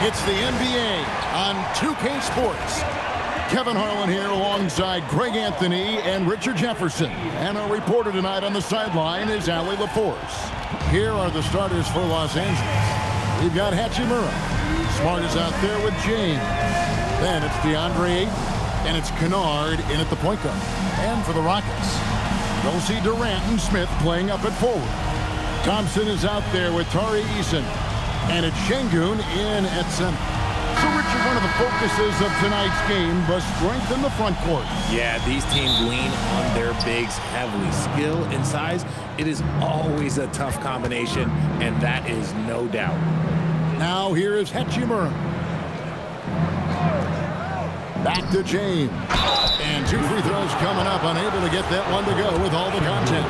It's the NBA on 2K Sports. Kevin Harlan here alongside Greg Anthony and Richard Jefferson. And our reporter tonight on the sideline is Allie LaForce. Here are the starters for Los Angeles. We've got HOU. Smart is out there with James. Then it's DeAndre Ayton. And it's Kennard in at the point guard. And for the Rockets, you'll see Durant and Smith playing up at forward. Thompson is out there with Tari Eason. And it's Şengün in at center. So, Richard, one of the focuses of tonight's game was strength in the front court. Yeah, these teams lean on their bigs heavily. Skill and size, it is always a tough combination, and that is no doubt. Now here is HOU. Back to James. And 2 free throws coming up, unable to get that one to go with all the content.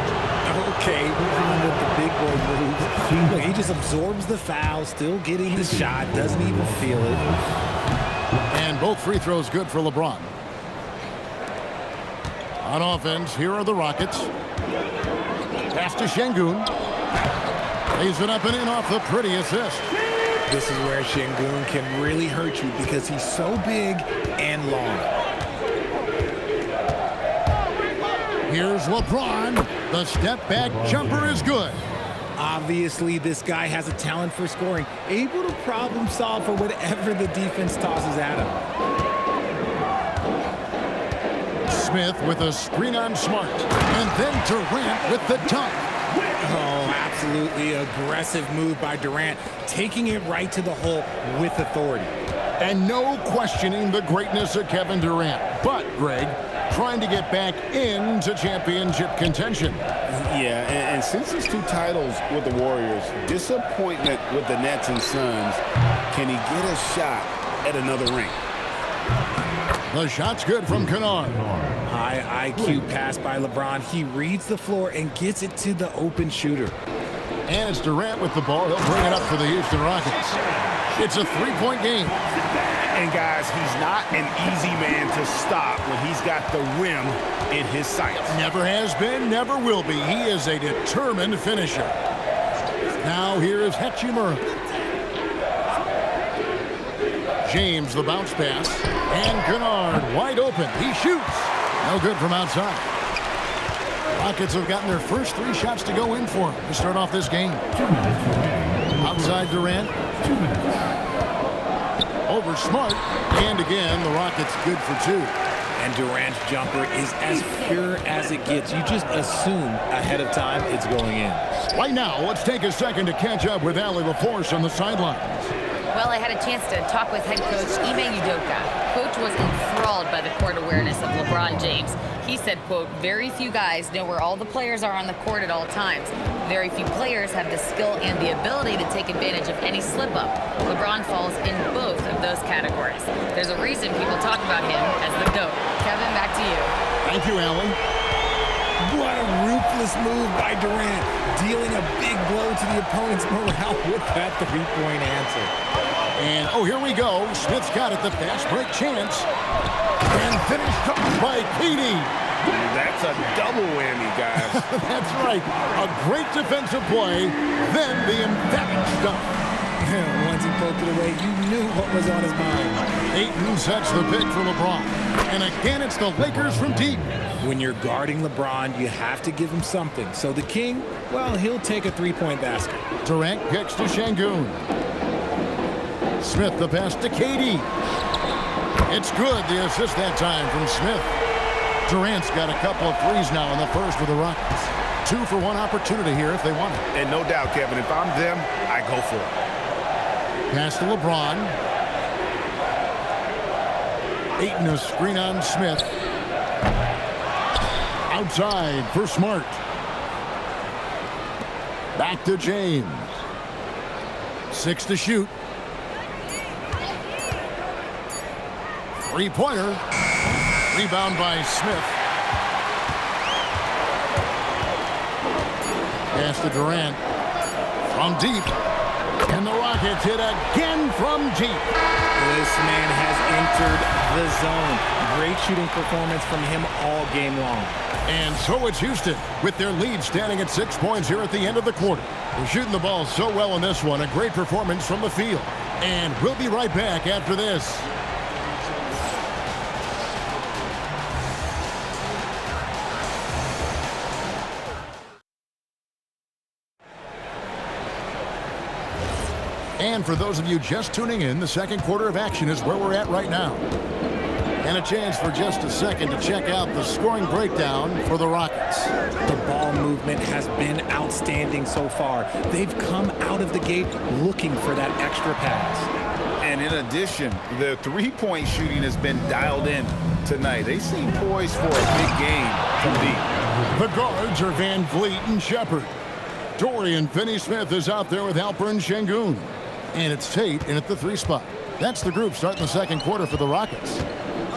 Okay, moving on with the big boy move. Look, he just absorbs the foul, still getting the shot, doesn't even feel it. And both free throws good for LeBron. On offense, here are the Rockets. Pass to Şengün. Lays it up and in off the pretty assist. This is where Şengün can really hurt you because he's so big and long. Here's LeBron. The step-back jumper is good. Obviously, this guy has a talent for scoring, able to problem solve for whatever the defense tosses at him. Smith with a screen on Smart. And then Durant with the dunk. Oh, absolutely aggressive move by Durant, taking it right to the hole with authority. And no questioning the greatness of Kevin Durant. But, Greg, trying to get back into championship contention. Yeah, and since his 2 titles with the Warriors, disappointment with the Nets and Suns, can he get a shot at another ring? The shot's good from Kennard. High IQ pass by LeBron. He reads the floor and gets it to the open shooter. And it's Durant with the ball. He'll bring it up for the Houston Rockets. It's a 3-point game. And, guys, he's not an easy man to stop when he's got the rim in his sights. Never has been, never will be. He is a determined finisher. Now here is HOU. James, the bounce pass. And Kennard wide open. He shoots. No good from outside. Rockets have gotten their first 3 shots to go in for him to start off this game. Outside Durant. Over Smart. And again, the Rockets good for 2. And Durant's jumper is as pure as it gets. You just assume ahead of time it's going in. Right now, let's take a second to catch up with Allie LaForce on the sidelines. Well, I had a chance to talk with head coach Ime Udoka. Coach was enthralled by the court awareness of LeBron James. He said, quote, very few guys know where all the players are on the court at all times. Very few players have the skill and the ability to take advantage of any slip-up. LeBron falls in both of those categories. There's a reason people talk about him as the GOAT. Kevin, back to you. Thank you, Allie. What a ruthless move by Durant, dealing a big blow to the opponent's morale with that 3-point answer. And, oh, here we go. Smith's got it, the fast break chance. And finished up by KD. That's a double whammy, guys. That's right. A great defensive play, then the emphatic dunk. Once he poked it away, you knew what was on his mind. Ayton sets the pick for LeBron. And again, it's the Lakers from deep. When you're guarding LeBron, you have to give him something. So the King, well, he'll take a 3-point basket. Durant kicks to Şengün. Smith the pass to KD. It's good, the assist that time from Smith. Durant's got a couple of threes now in the first for the Rockets. 2 for 1 opportunity here if they want it. And no doubt, Kevin, if I'm them, I go for it. Pass to LeBron. Ayton a screen on Smith. Outside for Smart. Back to James. 6 to shoot. 3-pointer. Rebound by Smith. Pass to Durant. From deep. And the Rockets hit again from deep. This man has entered the zone. Great shooting performance from him all game long. And so it's Houston, with their lead standing at 6 points here at the end of the quarter. They're shooting the ball so well in this one. A great performance from the field. And we'll be right back after this. And for those of you just tuning in, the second quarter of action is where we're at right now. And a chance for just a second to check out the scoring breakdown for the Rockets. The ball movement has been outstanding so far. They've come out of the gate looking for that extra pass. And in addition, their three-point shooting has been dialed in tonight. They seem poised for a big game from deep. The guards are Van Vliet and Shepard. Dorian Finney-Smith is out there with Alperen Şengün. And it's Tate in at the 3 spot. That's the group starting the second quarter for the Rockets.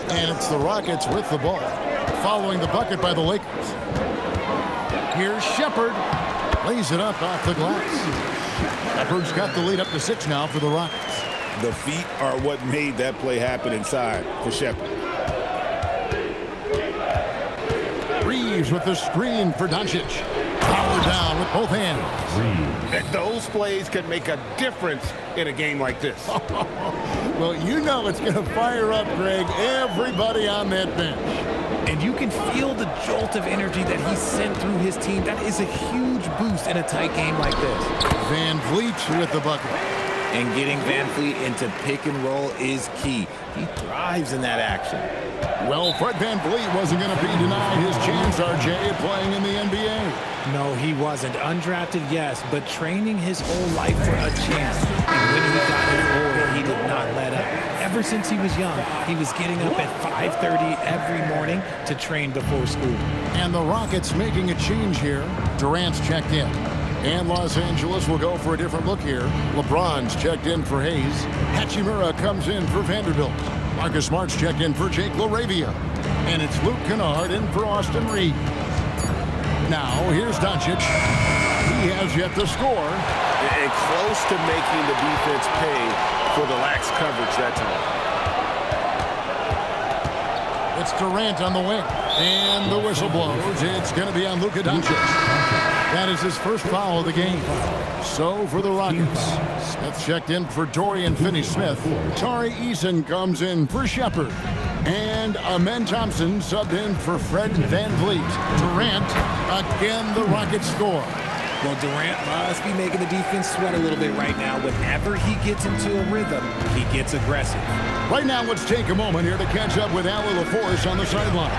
And it's the Rockets with the ball, following the bucket by the Lakers. Here's Shepard. Lays it up off the glass. Shepard's got the lead up to 6 now for the Rockets. The feet are what made that play happen inside for Shepard. Reeves with the screen for Doncic. Power down with both hands. Those plays can make a difference in a game like this. Well, you know it's going to fire up, Greg, everybody on that bench. And you can feel the jolt of energy that he sent through his team. That is a huge boost in a tight game like this. Van Vliet with the bucket. And getting Van Vliet into pick and roll is key. He thrives in that action. Well, Fred Van Vliet wasn't going to be denied his chance, RJ, at playing in the NBA. No, he wasn't. Undrafted, yes, but training his whole life for a chance. And when he got older, he did not let up. Ever since he was young, he was getting up at 5:30 every morning to train before school. And the Rockets making a change here. Durant's checked in. And Los Angeles will go for a different look here. LeBron's checked in for Hayes. Hachimura comes in for Vanderbilt. Marcus Smart's checked in for Jake LaRavia. And it's Luke Kennard in for Austin Reed. Now, here's Doncic. He has yet to score. And close to making the defense pay for the lax coverage that time. It's Durant on the wing. And the whistle blows. It's going to be on Luka Doncic. That is his first foul of the game. So for the Rockets, Smith checked in for Dorian Finney-Smith. Tari Eason comes in for Shepard. And Amen Thompson subbed in for Fred Van Vliet. Durant, again the Rockets score. Well, Durant must be making the defense sweat a little bit right now. Whenever he gets into a rhythm, he gets aggressive. Right now, let's take a moment here to catch up with Allie LaForce on the sideline.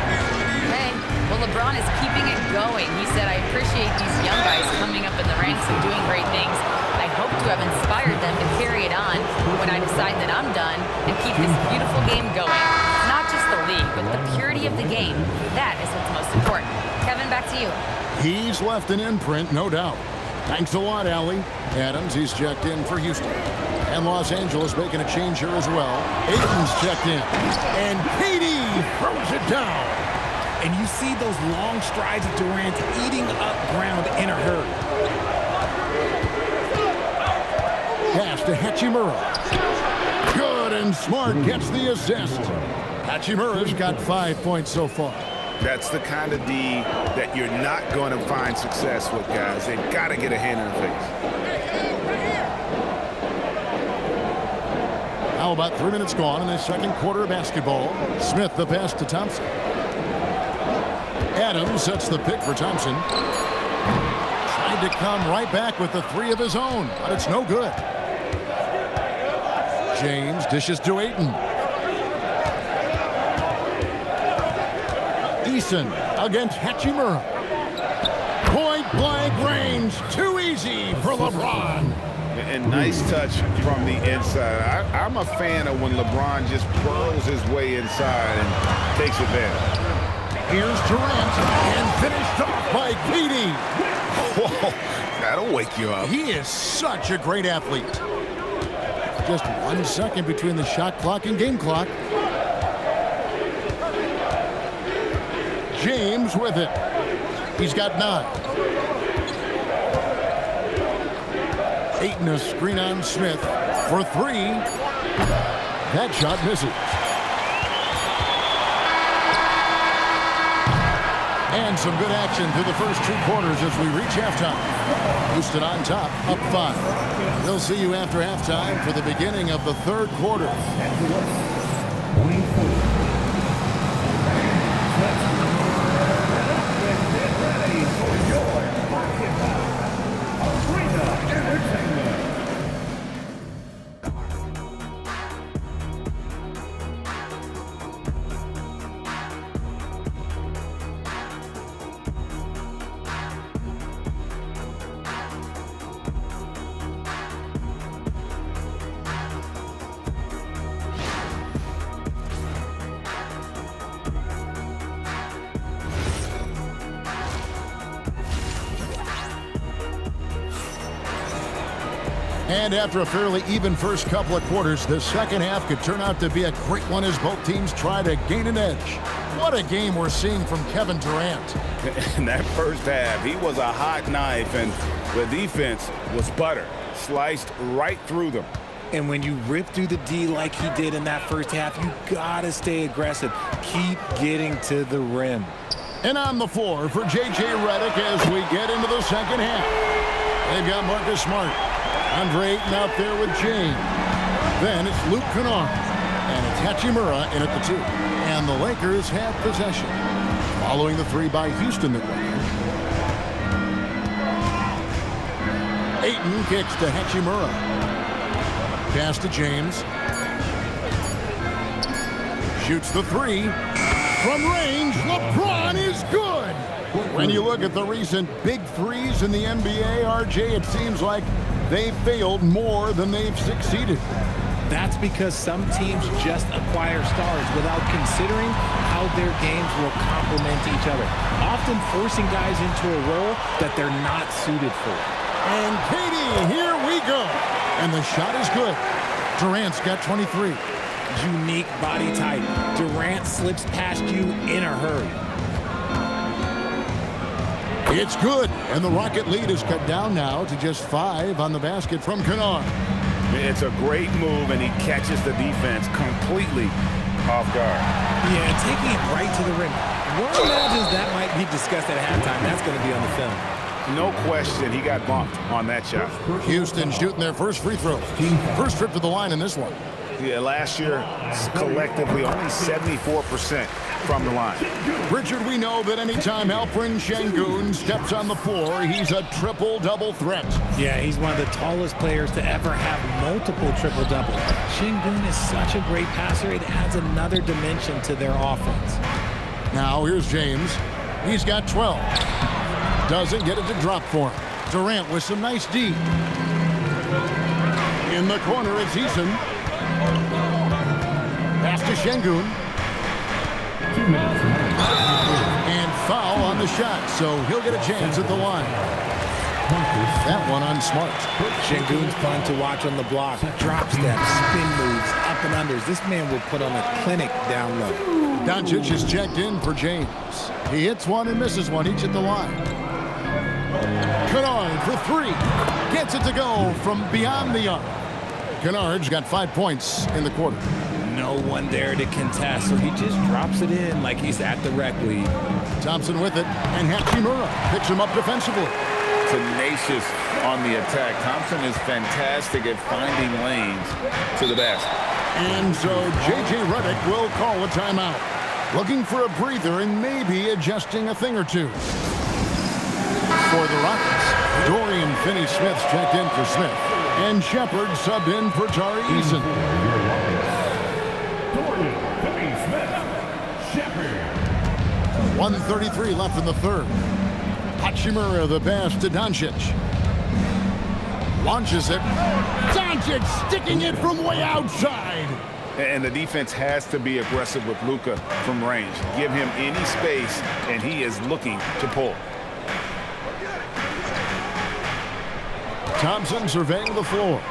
Hey, well, LeBron is keeping it going. He said, I appreciate these young guys coming up in the ranks and doing great things. I hope to have inspired them to carry it on when I decide that I'm done and keep this beautiful game going. Not just the league, but the purity of the game. That is what's most important. Kevin, back to you. He's left an imprint, no doubt. Thanks a lot, Allie. Adams, he's checked in for Houston. And Los Angeles making a change here as well. Ayton's checked in. And KD throws it down. And you see those long strides of Durant eating up ground in a hurry. Pass to Hachimura. Good, and Smart gets the assist. Hachimura's got 5 points so far. That's the kind of D that you're not going to find success with, guys. They've got to get a hand in the face. How about 3 minutes gone in the second quarter of basketball? Smith the pass to Thompson. Adams sets the pick for Thompson. Tried to come right back with the 3 of his own, but it's no good. James dishes to Ayton. Eason against Hachimura. Point-blank range. Too easy for LeBron. And nice touch from the inside. I'm a fan of when LeBron just pearls his way inside and takes advantage. Here's Durant and finished off by KD. Whoa, that'll wake you up. He is such a great athlete. Just 1 second between the shot clock and game clock. James with it. He's got 9. Ayton a screen on Smith for three. That shot misses. And some good action through the first 2 quarters as we reach halftime. Houston on top, up 5. We'll see you after halftime for the beginning of the 3rd quarter. And after a fairly even first couple of quarters, the second half could turn out to be a great one as both teams try to gain an edge. What a game we're seeing from Kevin Durant. In that first half, he was a hot knife, and the defense was butter, sliced right through them. And when you rip through the D like he did in that first half, you gotta stay aggressive. Keep getting to the rim. And on the floor for J.J. Redick as we get into the second half. They've got Marcus Smart. Andre Ayton out there with James. Then it's Luke Kennard. And it's Hachimura in at the 2. And the Lakers have possession. Following the 3 by Houston that way. Ayton kicks to Hachimura. Pass to James. Shoots the 3. From range, LeBron is good. When you look at the recent big threes in the NBA, RJ, it seems like they failed more than they've succeeded. That's because some teams just acquire stars without considering how their games will complement each other, often forcing guys into a role that they're not suited for. And Katie, here we go. And the shot is good. Durant's got 23. Unique body type. Durant slips past you in a hurry. It's good, and the Rocket lead is cut down now to just 5 on the basket from Kennard. It's a great move, and he catches the defense completely off guard. Yeah, taking it right to the rim. One imagines that might be discussed at halftime. That's going to be on the film. No question, he got bumped on that shot. Houston shooting their first free throw. First trip to the line in this one. Yeah, last year, collectively, only 74% from the line. Richard, we know that anytime Alperen Şengün steps on the floor, he's a triple-double threat. Yeah, he's one of the tallest players to ever have multiple triple-doubles. Şengün is such a great passer, it adds another dimension to their offense. Now, here's James. He's got 12. Doesn't get it to drop for him. Durant with some nice D. In the corner, it's Eason. Pass to Şengün. And foul on the shot, so he'll get a chance at the line. That one on Smart. Şengün's fun to watch on the block. Drop steps, spin moves, up and unders. This man will put on a clinic down low. Doncic is checked in for James. He hits one and misses one, each at the line. Kennard for 3. Gets it to go from beyond the arc. Kennard's got 5 points in the quarter. No one there to contest, so he just drops it in like he's at the rec league. Thompson with it, and Hachimura picks him up defensively. Tenacious on the attack. Thompson is fantastic at finding lanes to the basket. And so J.J. Redick will call a timeout. Looking for a breather and maybe adjusting a thing or two. For the Rockets, Dorian Finney-Smith's checked in for Smith. And Shepard subbed in for Tari Eason. 1:33 left in the third. Hachimura the pass to Doncic. Launches it. Doncic sticking it from way outside. And the defense has to be aggressive with Luka from range. Give him any space, and he is looking to pull. Thompson surveying the floor.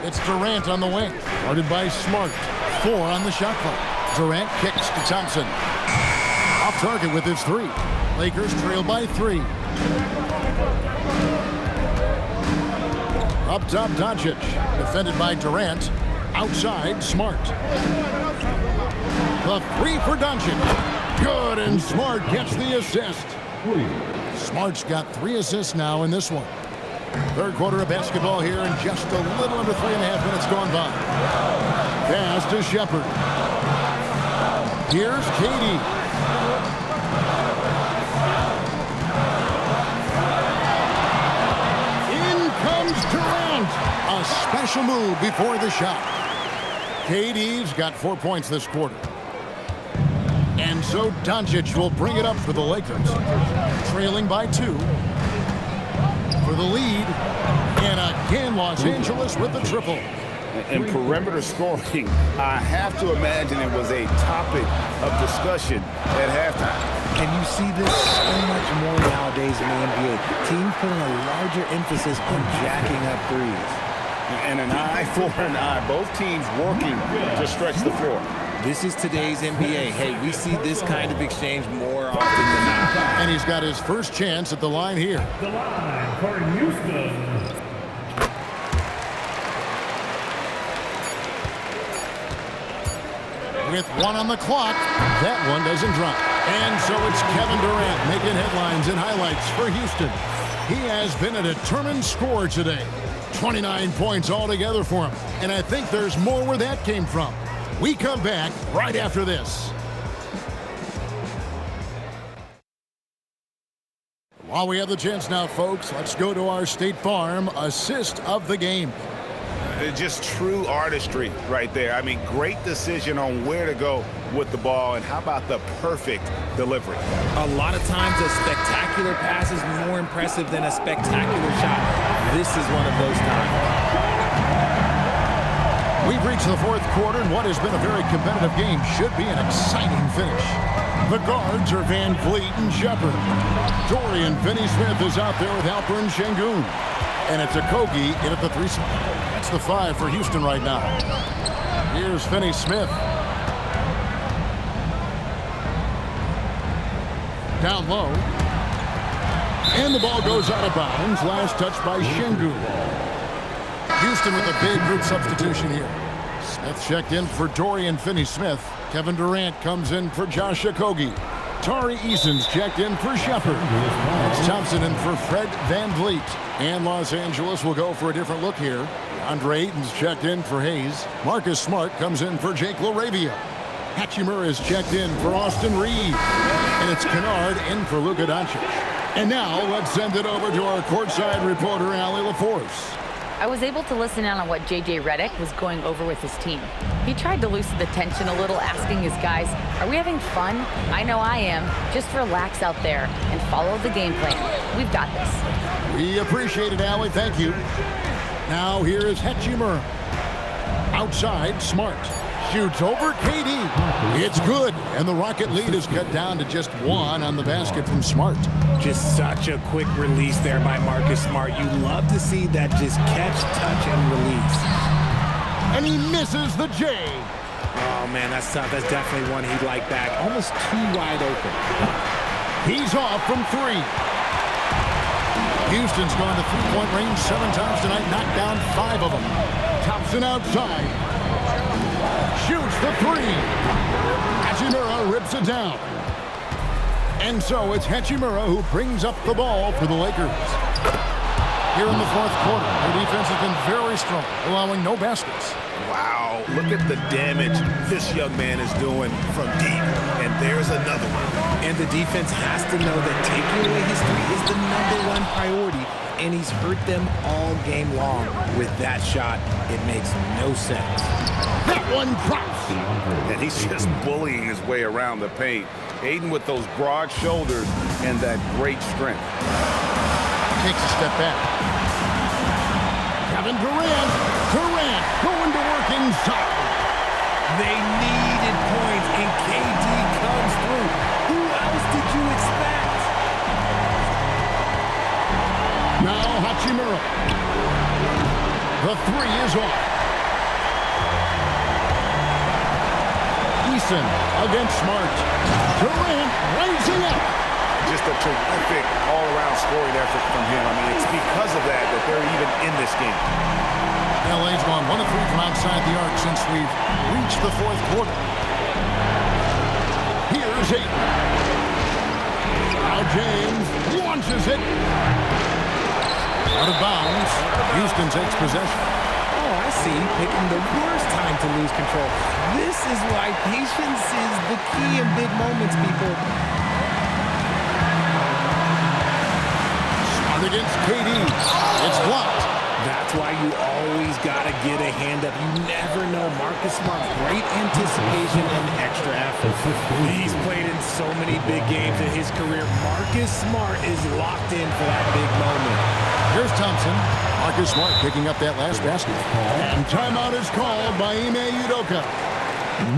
It's Durant on the wing. Guarded by Smart. 4 on the shot clock. Durant kicks to Thompson. Off target with his 3. Lakers trail by 3. Up top, Doncic. Defended by Durant. Outside, Smart. The 3 for Doncic. Good, and Smart gets the assist. Smart's got 3 assists now in this one. Third quarter of basketball here, and just a little under 3.5 minutes gone by. Pass to Shepherd. Here's KD. In comes Durant. A special move before the shot. KD's got 4 points this quarter. And so Doncic will bring it up for the Lakers. Trailing by 2. For the lead. And again, Los Angeles with the triple. And perimeter scoring, I have to imagine it was a topic of discussion at halftime. And you see this so much more nowadays in the NBA. Teams putting a larger emphasis on jacking up threes. And an eye for an eye. Both teams working to stretch the floor. This is today's NBA. Hey, we see this kind of exchange more often than not. And he's got his first chance at the line here. The line for Houston. With 1 on the clock, that one doesn't drop. And so it's Kevin Durant making headlines and highlights for Houston. He has been a determined scorer today. 29 points altogether for him. And I think there's more where that came from. We come back right after this. While we have the chance now, folks, let's go to our State Farm assist of the game. Just true artistry right there. I mean, great decision on where to go with the ball, and how about the perfect delivery? A lot of times a spectacular pass is more impressive than a spectacular shot. This is one of those times. We've reached the fourth quarter, and what has been a very competitive game should be an exciting finish. The guards are Van Vliet and Shepherd. Dorian Finney-Smith is out there with Alperen Şengün. And it's Okogie in at the 3 spot. That's the 5 for Houston right now. Here's Finney-Smith. Down low. And the ball goes out of bounds. Last touch by Şengün. Houston with a big group substitution here. Smith checked in for Dorian Finney-Smith. Kevin Durant comes in for Josh Okogie. Tari Eason's checked in for Shepherd. It's Thompson in for Fred Van Vliet. And Los Angeles will go for a different look here. Andre Ayton's checked in for Hayes. Marcus Smart comes in for Jake LaRavia. Hachimura is checked in for Austin Reeves. And it's Kennard in for Luka Doncic. And now let's send it over to our courtside reporter, Allie LaForce. I was able to listen in on what J.J. Redick was going over with his team. He tried to loosen the tension a little, asking his guys, are we having fun? I know I am. Just relax out there and follow the game plan. We've got this. We appreciate it, Allie. Thank you. Now here is Hachimura. Outside, Smart. Shoots over KD. It's good. And the Rocket lead is cut down to just 1 on the basket from Smart. Just such a quick release there by Marcus Smart. You love to see that just catch, touch, and release. And he misses the J. Oh, man, that's tough. That's definitely one he'd like back. Almost too wide open. He's off from 3. Houston's gone to 3-point range 7 times tonight, knocked down 5 of them. Thompson outside. Shoots the 3. Hachimura rips it down. And so it's Hachimura who brings up the ball for the Lakers. Here in the fourth quarter, their defense has been very strong, allowing no baskets. Wow, look at the damage this young man is doing from deep. And there's another one. And the defense has to know that taking away his 3 is the #1 priority. And he's hurt them all game long. With that shot, it makes no sense. That one drops. And he's just bullying his way around the paint. Ayton with those broad shoulders and that great strength. Takes a step back. Kevin Durant. Durant going to work inside. They needed points, and KD comes through. Who else did you expect? Now Hachimura. The 3 is off. Eason against Smart. Durant rising up. Just a a terrific all-around scoring effort from him. I mean, it's because of that they're even in this game. LA's gone 1 of 3 from outside the arc since we've reached the fourth quarter. Here's Ayton. Now James launches it. Out of bounds. Houston takes possession. Oh, I see. Picking the worst time to lose control. This is why patience is the key in big moments, people. Smart against KD. It's blocked. That's why you always got to get a hand up. You never know. Marcus Smart, great anticipation and extra effort. He's played in so many big games in his career. Marcus Smart is locked in for that big moment. Here's Thompson. Marcus Smart picking up that last basket. And timeout is called by Ime Udoka.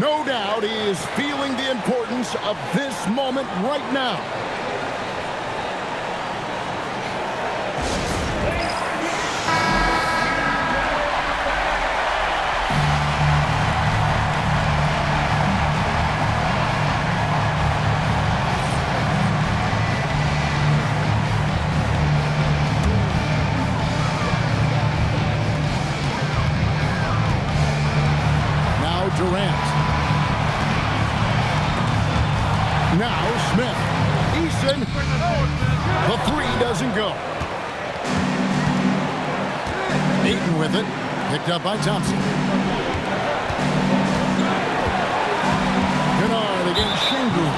No doubt he is feeling the importance of this moment right now. Durant. Now Smith. Eason. The three doesn't go. Ayton with it. Picked up by Thompson. Kennard against Shingu.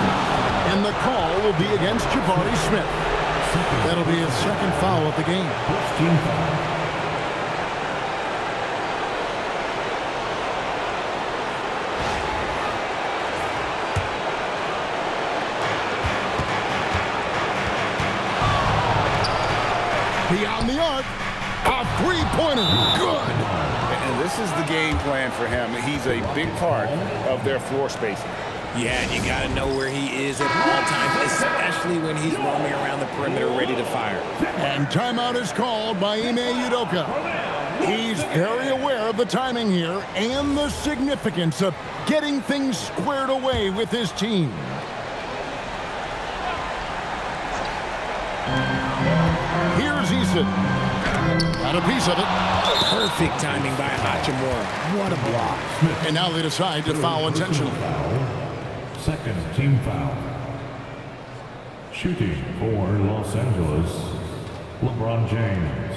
And the call will be against Jabari Smith. That'll be his second foul of the game. Beyond the arc, a three-pointer, good. And this is the game plan for him. He's a big part of their floor spacing. Yeah, and you got to know where he is at all times, especially when he's roaming around the perimeter ready to fire. And timeout is called by Ime Udoka. He's very aware of the timing here and the significance of getting things squared away with his team. Here's Eason. Got a piece of it. Perfect timing by Hachimura. What a block. And now they decide to foul intentionally. Second team foul. Shooting for Los Angeles, LeBron James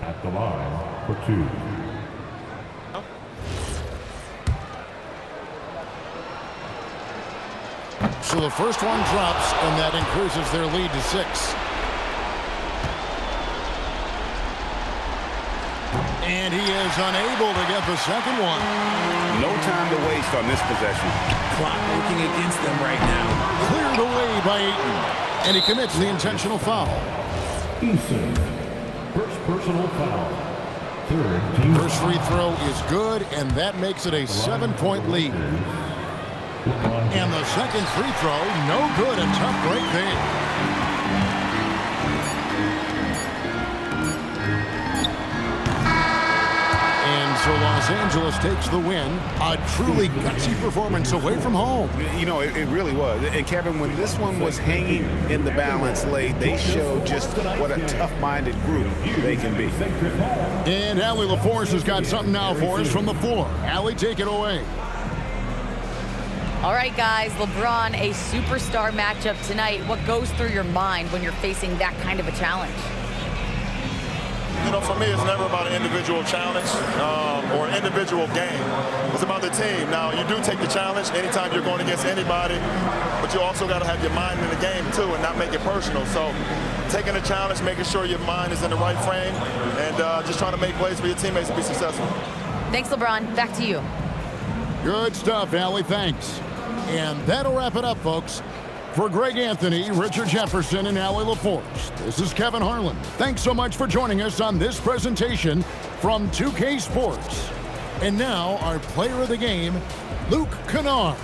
at the line for 2. So the first one drops, and that increases their lead to 6. And he is unable to get the second one. No time to waste on this possession. Clock working against them right now. Cleared away by Ayton. And he commits the intentional foul. Eason, first personal foul. Third team First free throw is good, and that makes it a 7-point lead. And the second free throw, no good. A tough break there. So Los Angeles takes the win. A truly gutsy performance away from home. You know, it really was. And Kevin, when this one was hanging in the balance late, they showed just what a tough-minded group they can be. And Allie LaForce has got something now for us from the floor. Allie, take it away. All right, guys, LeBron, a superstar matchup tonight. What goes through your mind when you're facing that kind of a challenge? You know, for me, it's never about an individual challenge or an individual game. It's about the team. Now, you do take the challenge anytime you're going against anybody, but you also got to have your mind in the game, too, and not make it personal. So taking the challenge, making sure your mind is in the right frame, and just trying to make plays for your teammates to be successful. Thanks, LeBron. Back to you. Good stuff, Allie. Thanks. And that'll wrap it up, folks. For Greg Anthony, Richard Jefferson, and Allie LaForce, this is Kevin Harlan. Thanks so much for joining us on this presentation from 2K Sports. And now, our player of the game, Luke Kennard.